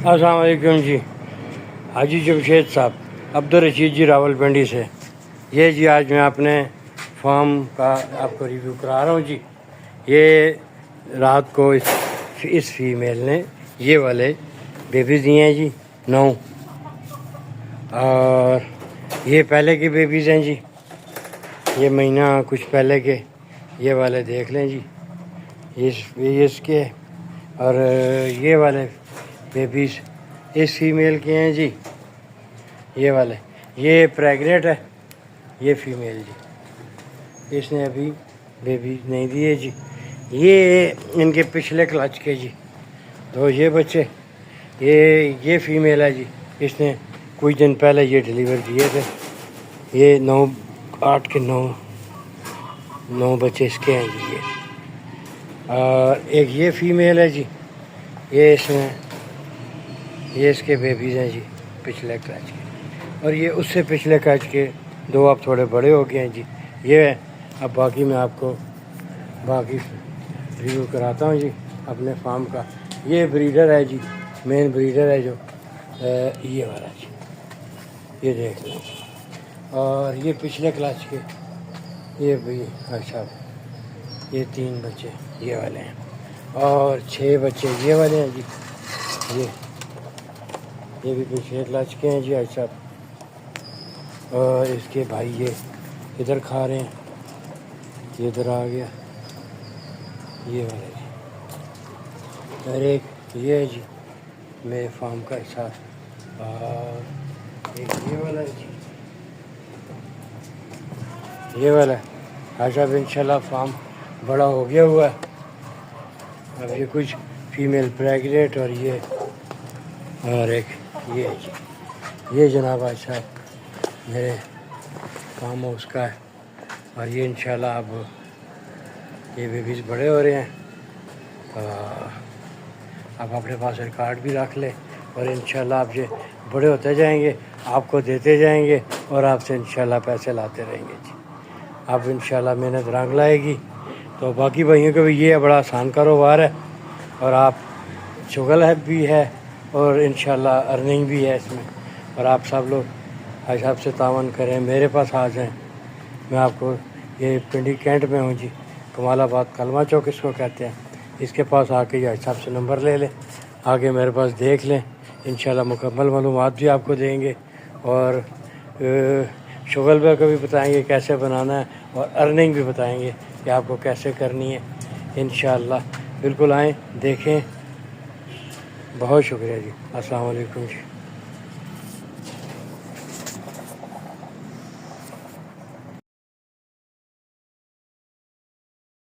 अस्सलाम वालेकुम जी। हाजी जमशेद साहब, अब्दुल रशीद जी रावलपिंडी से। ये जी आज मैं अपने फार्म का आपको रिव्यू करा रहा हूँ जी। ये रात को इस फीमेल ने ये वाले बेबीज़ दिए हैं जी 9, और ये पहले के बेबीज़ हैं जी, ये महीना कुछ पहले के। ये वाले देख लें जी, ये इसके, और ये वाले बेबीज़ इस फीमेल के हैं जी। ये वाले, ये प्रेग्नेंट है, ये फीमेल जी, इसने अभी बेबी नहीं दिए जी। ये इनके पिछले क्लच के जी, तो ये बच्चे, ये फीमेल है जी, इसने कुछ दिन पहले ये डिलीवर किए थे। ये 8 के 9 बच्चे इसके हैं जी। ये और एक ये फीमेल है जी, ये इसके बेबीज़ हैं जी पिछले कैच के, और ये उससे पिछले कैच के 2 अब थोड़े बड़े हो गए हैं जी। ये अब बाकी मैं आपको बाकी रिव्यू कराता हूँ जी अपने फार्म का। ये ब्रीडर है जी, मेन ब्रीडर है जो ये वाला जी, ये देख लें जी। और ये पिछले क्लास के, ये भी अच्छा, ये 3 बच्चे ये वाले हैं, और 6 बच्चे ये वाले हैं जी। ये भी पिछले क्लास के हैं जी अच्छा। और इसके भाई ये इधर खा रहे हैं, ये इधर आ गया, ये वाला जी। और एक ये है जी मेरे फार्म का हिस्सा, और एक ये वाला है जी, ये वाला है। अच्छा, अब इंशाल्लाह फार्म बड़ा हो गया हुआ है। अब ये कुछ फीमेल प्रेग्नेंट, और एक ये है जी, ये जनाब अच्छा मेरे फार्म हाउस का है। और ये इंशाल्लाह अब ये बेबीज़ बड़े हो रहे हैं, आप अपने पास रिकॉर्ड भी रख लें, और इंशाल्लाह आप ये बड़े होते जाएंगे, आपको देते जाएंगे, और आपसे इंशाल्लाह पैसे लाते रहेंगे जी। आप इंशाल्लाह मेहनत रंग लाएगी। तो बाकी भाइयों को भी ये बड़ा आसान कारोबार है, और आप शुगल है भी है, और इंशाल्लाह अर्निंग भी है इसमें। और आप सब लोग हिसाब से तावन करें, मेरे पास आ जाएं। मैं आपको, ये पिंडी कैंट में हूँ जी, कमालाबाद कलमा चौक इसको कहते हैं। इसके पास आके ये हिसाब से नंबर ले लें, आगे मेरे पास देख लें, इंशाल्लाह मुकम्मल मालूमात भी आपको देंगे, और शुगल पे को भी बताएंगे कैसे बनाना है, और अर्निंग भी बताएंगे कि आपको कैसे करनी है। इंशाल्लाह बिल्कुल आएँ, देखें। बहुत शुक्रिया जी। अस्सलाम वालेकुम जी।